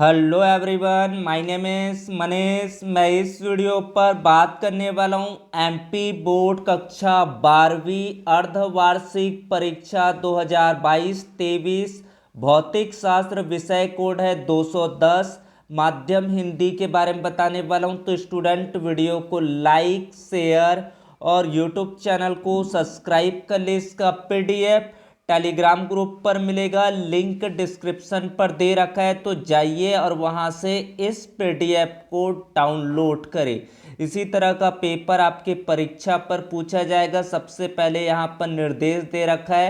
Hello everyone, my name is Manish. मैं इस video पर बात करने वाला हूं एमपी बोर्ड कक्षा 12वीं अर्धवार्षिक परीक्षा 2022-23 भौतिक शास्त्र विषय कोड है 210 माध्यम हिंदी के बारे में बताने वाला हूं। तो स्टूडेंट वीडियो को लाइक शेयर और यूट्यूब चैनल को सब्सक्राइब कर ले। इसका पीडीएफ टेलीग्राम ग्रुप पर मिलेगा, लिंक डिस्क्रिप्शन पर दे रखा है, तो जाइए और वहां से इस पीडीएफ को डाउनलोड करें। इसी तरह का पेपर आपके परीक्षा पर पूछा जाएगा। सबसे पहले यहां पर निर्देश दे रखा है,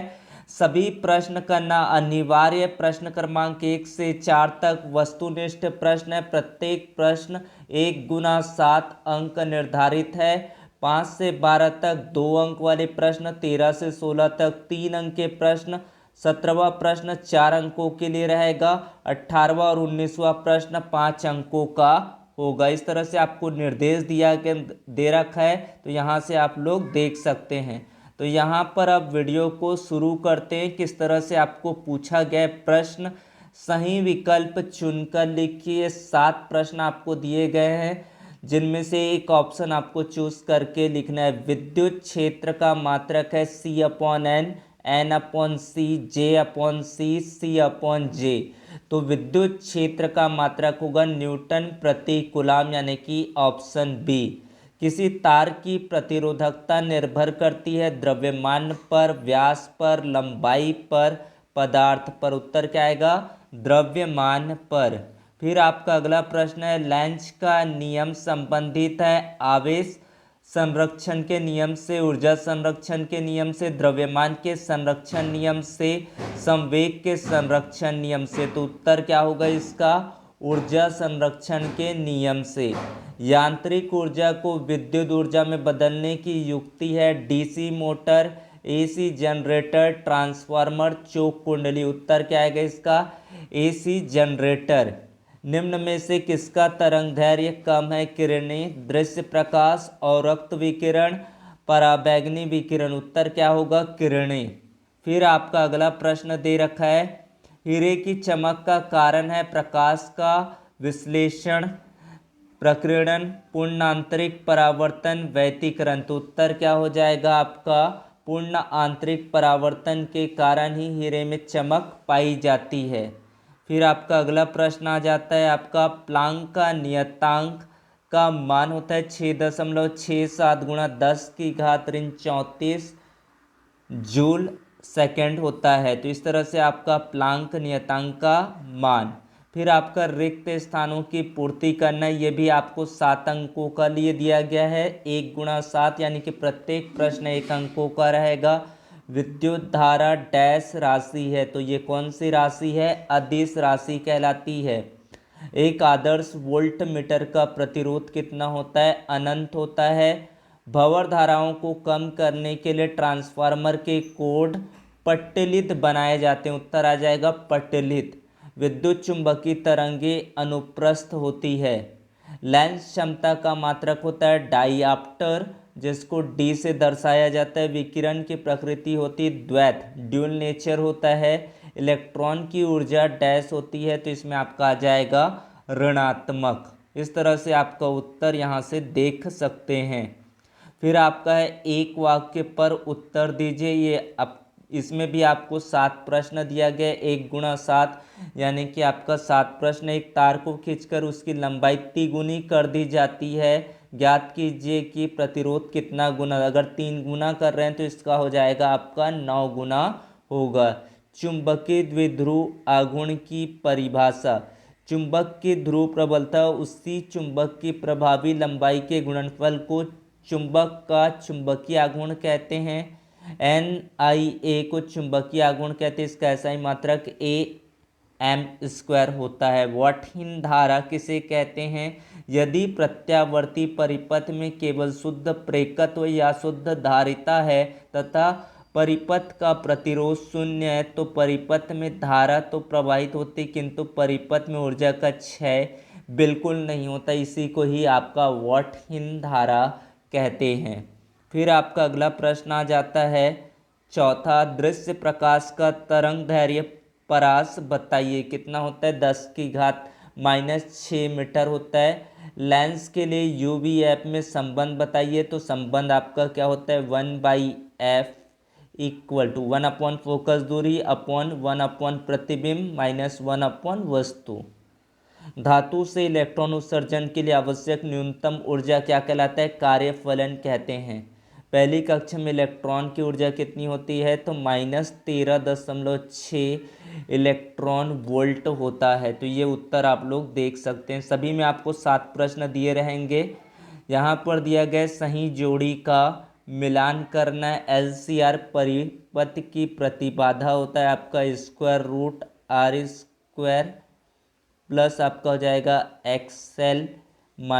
सभी प्रश्न करना अनिवार्य। प्रश्न क्रमांक 1 से 4 तक वस्तुनिष्ठ प्रश्न है। प्रत्येक प्रश्न 1 गुना 7 अंक निर्धारित है। 5 से 12 तक 2 अंक वाले प्रश्न, 13 से 16 तक 3 अंक के प्रश्न, 17वां प्रश्न 4 अंकों के लिए रहेगा, 18वां और 19वां प्रश्न 5 अंकों का होगा। इस तरह से आपको निर्देश दे रखा है, तो यहाँ से आप लोग देख सकते हैं। तो यहाँ पर अब वीडियो को शुरू करते हैं। किस तरह से आपको पूछा गया प्रश्न, सही विकल्प चुनकर लिखिए। 7 प्रश्न आपको दिए गए हैं, जिनमें से एक ऑप्शन आपको चूज करके लिखना है। विद्युत क्षेत्र का मात्रक है C/N, N/C, J/C, C/J। तो विद्युत क्षेत्र का मात्रक होगा न्यूटन प्रति कूलम, यानी कि ऑप्शन बी। किसी तार की प्रतिरोधकता निर्भर करती है द्रव्यमान पर, व्यास पर, लंबाई पर, पदार्थ पर। उत्तर क्या आएगा? द्रव्यमान पर। फिर आपका अगला प्रश्न है, लेंज का नियम संबंधित है आवेश संरक्षण के नियम से, ऊर्जा संरक्षण के नियम से, द्रव्यमान के संरक्षण नियम से, संवेग के संरक्षण नियम से। तो उत्तर क्या होगा इसका? ऊर्जा संरक्षण के नियम से। यांत्रिक ऊर्जा को विद्युत ऊर्जा में बदलने की युक्ति है DC motor, AC generator, transformer, choke कुंडली। उत्तर क्या आएगा इसका? AC generator. निम्न में से किसका तरंग दैर्घ्य कम है? किरणें, दृश्य प्रकाश, और रक्त विकिरण, पराबैंगनी विकिरण। उत्तर क्या होगा? किरणें। फिर आपका अगला प्रश्न दे रखा है, हीरे की चमक का कारण है प्रकाश का विश्लेषण, प्रकीर्णन, पूर्ण आंतरिक परावर्तन, व्यतिकरण। तो उत्तर क्या हो जाएगा आपका? पूर्ण आंतरिक परावर्तन के कारण ही हीरे में चमक पाई जाती है। फिर आपका अगला प्रश्न आ जाता है, आपका प्लांक का नियतांक का मान होता है 6.67 गुणा 10⁻34 जूल सेकेंड होता है। तो इस तरह से आपका प्लांक नियतांक का मान। फिर आपका रिक्त स्थानों की पूर्ति करना, ये भी आपको 7 अंकों का लिए दिया गया है। 1 गुणा 7 यानी कि प्रत्येक प्रश्न 1 अंकों का रहेगा। विद्युत धारा डैश राशि है, तो ये कौन सी राशि है? अदिश राशि कहलाती है। एक आदर्श वोल्ट मीटर का प्रतिरोध कितना होता है? अनंत होता है। भंवर धाराओं को कम करने के लिए ट्रांसफार्मर के कोड पट्टिलित बनाए जाते हैं। उत्तर आ जाएगा पट्टिलित। विद्युत चुंबकीय तरंगे अनुप्रस्थ होती है। लेंस क्षमता का मात्रक होता है डाइऑप्टर, जिसको डी से दर्शाया जाता है। विकिरण की प्रकृति होती है द्वैत, ड्यूल नेचर होता है। इलेक्ट्रॉन की ऊर्जा डैश होती है, तो इसमें आपका आ जाएगा ऋणात्मक। इस तरह से आपका उत्तर यहाँ से देख सकते हैं। फिर आपका है, एक वाक्य पर उत्तर दीजिए। ये इसमें भी आपको 7 प्रश्न दिया गया, 1 गुणा 7 यानी कि आपका 7 प्रश्न। एक तार को खींचकर उसकी लंबाई तिगुनी कर दी जाती है। ज्ञात कीजिए कि प्रतिरोध कितना गुना, अगर 3 गुना कर रहे हैं तो इसका हो जाएगा आपका 9 गुना होगा। चुंबकीय द्विध्रुव आघूर्ण की परिभाषा, चुंबक की ध्रुव प्रबलता उसी चुंबक की प्रभावी लंबाई के गुणनफल को चुंबक का चुंबकीय आघूर्ण कहते हैं। NIA को चुंबकीय आघूर्ण कहते हैं। इसका SI मात्रक AM² होता है। वॉटहीन धारा किसे कहते हैं? यदि प्रत्यावर्ती परिपथ में केवल शुद्ध प्रेरकत्व या शुद्ध धारिता है तथा परिपथ का प्रतिरोध शून्य है, तो परिपथ में धारा तो प्रवाहित होती, किंतु परिपथ में ऊर्जा का क्षय बिल्कुल नहीं होता। इसी को ही आपका वॉटहीन धारा कहते हैं। फिर आपका अगला प्रश्न आ जाता है, चौथा, दृश्य प्रकाश का तरंग दैर्घ्य परास बताइए कितना होता है? 10 की घात -6 मीटर होता है। लेंस के लिए UV-F में संबंध बताइए, तो संबंध आपका क्या होता है 1/f = 1 फोकस दूरी अपॉन 1 प्रतिबिंब -1 वस्तु। धातु से इलेक्ट्रॉन उत्सर्जन के लिए आवश्यक न्यूनतम ऊर्जा क्या कहलाता है, कार्यफलन कहते हैं। पहली कक्षा में इलेक्ट्रॉन की ऊर्जा कितनी होती है, तो -13.6 इलेक्ट्रॉन वोल्ट होता है। तो ये उत्तर आप लोग देख सकते हैं। सभी में आपको 7 प्रश्न दिए रहेंगे। यहाँ पर दिया गया सही जोड़ी का मिलान करना है। LCR परिपथ की प्रतिबाधा होता है आपका √R² प्लस आपका हो जाएगा XL -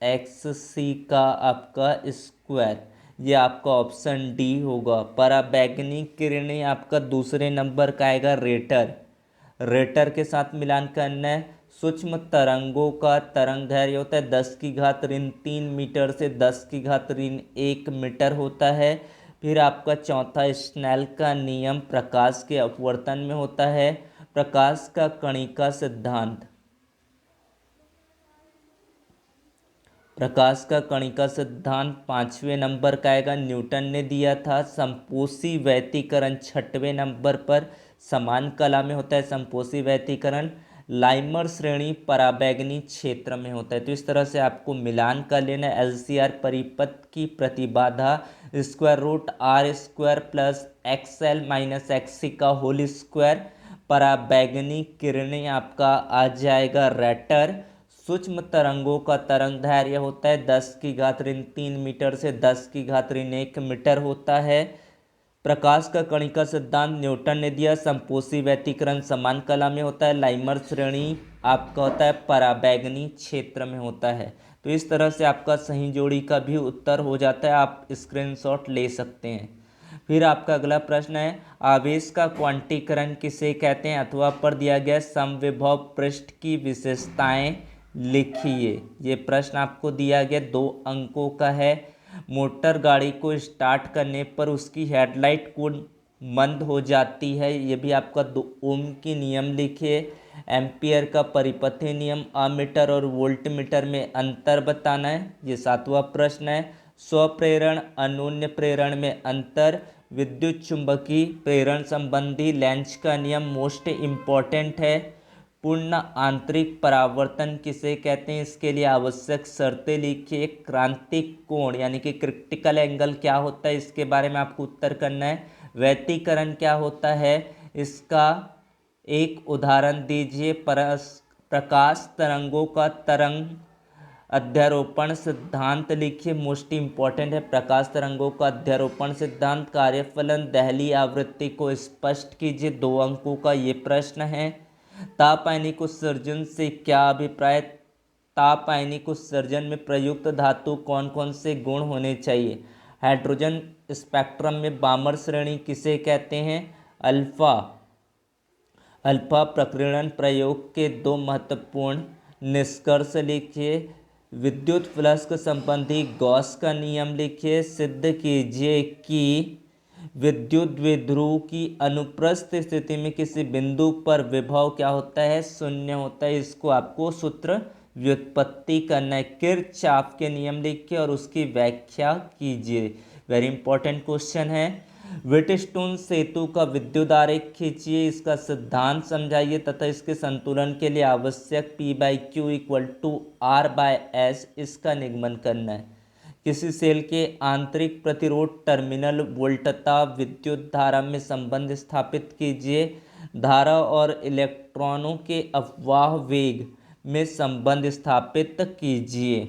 XC का आपका स्क्वायर। ये आपका ऑप्शन डी होगा। पराबैंगनी किरणें आपका दूसरे नंबर का आएगा रेटर। रेटर के साथ मिलान करना है। सूक्ष्म तरंगों का तरंग दैर्घ्य होता है 10⁻³ मीटर से 10⁻1 मीटर होता है। फिर आपका चौथा स्नेल का नियम प्रकाश के अपवर्तन में होता है। प्रकाश का कणिका सिद्धांत, प्रकाश का कणिका सिद्धांत 5वें नंबर का आएगा, न्यूटन ने दिया था। संपोषी व्यतिकरण 6वें नंबर पर समान कला में होता है। संपोषी व्यतिकरण लाइमर श्रेणी पराबैंगनी क्षेत्र में होता है। तो इस तरह से आपको मिलान कर लेना है। LCR परिपथ की प्रतिबाधा √R² प्लस XL - XC का होल स्क्वायर। पराबैंगनी किरणें आपका आ जाएगा रेटर। सूक्ष्म तरंगों का तरंग दैर्घ्य होता है 10⁻³ मीटर से 10⁻1 मीटर होता है। प्रकाश का कणिका सिद्धांत न्यूटन ने दिया। संपोषी व्यतिकरण समान कला में होता है। लाइमर श्रेणी आपका होता है पराबैंगनी क्षेत्र में होता है। तो इस तरह से आपका सही जोड़ी का भी उत्तर हो जाता है। आप स्क्रीनशॉट ले सकते हैं। फिर आपका अगला प्रश्न है, आवेश का क्वांटीकरण किसे कहते हैं। अथवा पर दिया गया समविभव पृष्ठ की विशेषताएं लिखिए। ये प्रश्न आपको दिया गया 2 अंकों का है। मोटर गाड़ी को स्टार्ट करने पर उसकी हेडलाइट को मंद हो जाती है। ये भी आपका 2 ओम की नियम लिखिए। एम्पियर का परिपथीय नियम, अमीटर और वोल्टमीटर में अंतर बताना है। ये 7वां प्रश्न है। स्वप्रेरण अन्योन्य प्रेरण में अंतर, विद्युत चुंबकीय प्रेरण संबंधी लेंज का नियम मोस्ट इम्पॉर्टेंट है। पूर्ण आंतरिक परावर्तन किसे कहते हैं, इसके लिए आवश्यक शर्तें लिखिए। क्रांतिक कोण यानी कि क्रिटिकल एंगल क्या होता है, इसके बारे में आपको उत्तर करना है। व्यतिकरण क्या होता है, इसका एक उदाहरण दीजिए। प्रकाश तरंगों का तरंग अध्यारोपण सिद्धांत लिखिए। मोस्ट इंपॉर्टेंट है प्रकाश तरंगों का अध्यारोपण सिद्धांत। कार्यफलन दहली आवृत्ति को स्पष्ट कीजिए। 2 अंकों का ये प्रश्न है। तापायनिक उत्सर्जन से क्या अभिप्राय। तापायनिक उत्सर्जन में प्रयुक्त धातु कौन कौन से गुण होने चाहिए। हाइड्रोजन स्पेक्ट्रम में बामर श्रेणी किसे कहते हैं, अल्फा। अल्फा प्रकीर्णन प्रयोग के 2 महत्वपूर्ण निष्कर्ष लिखिए। विद्युत फ्लक्स संबंधी गॉस का नियम लिखिए। सिद्ध कीजिए कि विद्युत द्विध्रुव की अनुप्रस्थ स्थिति में किसी बिंदु पर विभव क्या होता है, 0 होता है। इसको आपको सूत्र व्युत्पत्ति करना है। किरचॉफ के नियम लिखिए और उसकी व्याख्या कीजिए। वेरी इंपॉर्टेंट क्वेश्चन है। व्हीटस्टोन सेतु का विद्युत आरेख खींचिए, इसका सिद्धांत समझाइए तथा इसके संतुलन के लिए आवश्यक P/Q = R/S इसका निगमन करना है। किसी सेल के आंतरिक प्रतिरोध टर्मिनल वोल्टता विद्युत धारा में संबंध स्थापित कीजिए। धारा और इलेक्ट्रॉनों के अपवाह वेग में संबंध स्थापित कीजिए।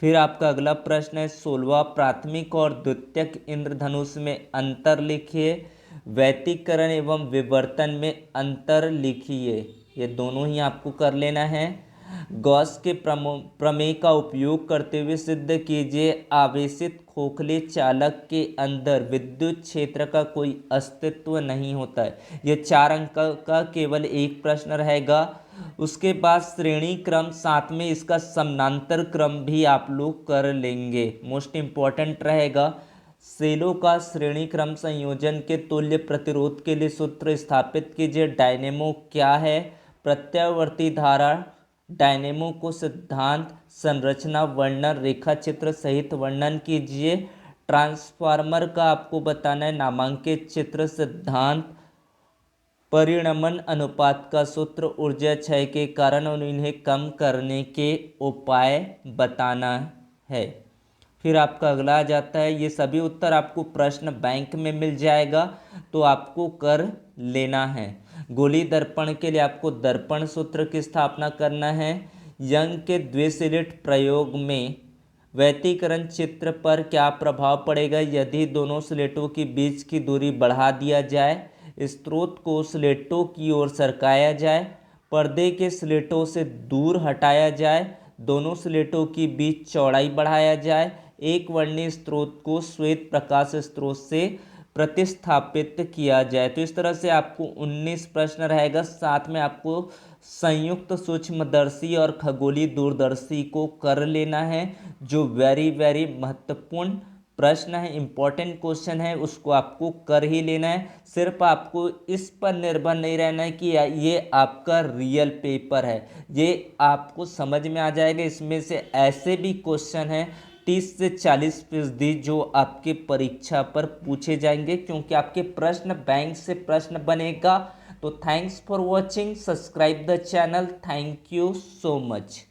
फिर आपका अगला प्रश्न है 16वां, प्राथमिक और द्वितीयक इंद्रधनुष में अंतर लिखिए। व्यतिकरण एवं विवर्तन में अंतर लिखिए। ये दोनों ही आपको कर लेना है। गॉस के प्रमेय का उपयोग करते हुए सिद्ध कीजिए आवेशित खोखले चालक के अंदर विद्युत क्षेत्र का कोई अस्तित्व नहीं होता है। ये 4 अंक का केवल एक प्रश्न रहेगा। उसके बाद श्रेणी क्रम, साथ में इसका समानांतर क्रम भी आप लोग कर लेंगे। मोस्ट इम्पॉर्टेंट रहेगा। सेलों का श्रेणी क्रम संयोजन के तुल्य प्रतिरोध के लिए सूत्र स्थापित कीजिए। डायनेमो क्या है, प्रत्यावर्ती धारा, डायनेमो को सिद्धांत, संरचना वर्णन, रेखा चित्र सहित वर्णन कीजिए। ट्रांसफार्मर का आपको बताना है नामांकित चित्र, सिद्धांत, परिणमन अनुपात का सूत्र, ऊर्जा क्षय के कारण और इन्हें कम करने के उपाय बताना है। फिर आपका अगला आ जाता है, ये सभी उत्तर आपको प्रश्न बैंक में मिल जाएगा तो आपको कर लेना है। गोली दर्पण के लिए आपको दर्पण सूत्र की स्थापना करना है। यंग के द्विस्लिट प्रयोग में व्यतिकरण चित्र पर क्या प्रभाव पड़ेगा यदि दोनों स्लेटों के बीच की दूरी बढ़ा दिया जाए, स्रोत को स्लेटों की ओर सरकाया जाए, पर्दे के स्लेटों से दूर हटाया जाए, दोनों स्लेटों के बीच चौड़ाई बढ़ाया जाए, एक वर्णीय स्रोत को श्वेत प्रकाश स्रोत से प्रतिस्थापित किया जाए। तो इस तरह से आपको 19 प्रश्न रहेगा। साथ में आपको संयुक्त सूक्ष्मदर्शी और खगोलीय दूरदर्शी को कर लेना है, जो वेरी महत्वपूर्ण प्रश्न है, इंपॉर्टेंट क्वेश्चन है, उसको आपको कर ही लेना है। सिर्फ आपको इस पर निर्भर नहीं रहना है कि ये आपका रियल पेपर है, ये आपको समझ में आ जाएगा। इसमें से ऐसे भी क्वेश्चन हैं 30 से 40% जो आपके परीक्षा पर पूछे जाएंगे, क्योंकि आपके प्रश्न बैंक से प्रश्न बनेगा। तो thanks for watching, subscribe the channel, thank you so much.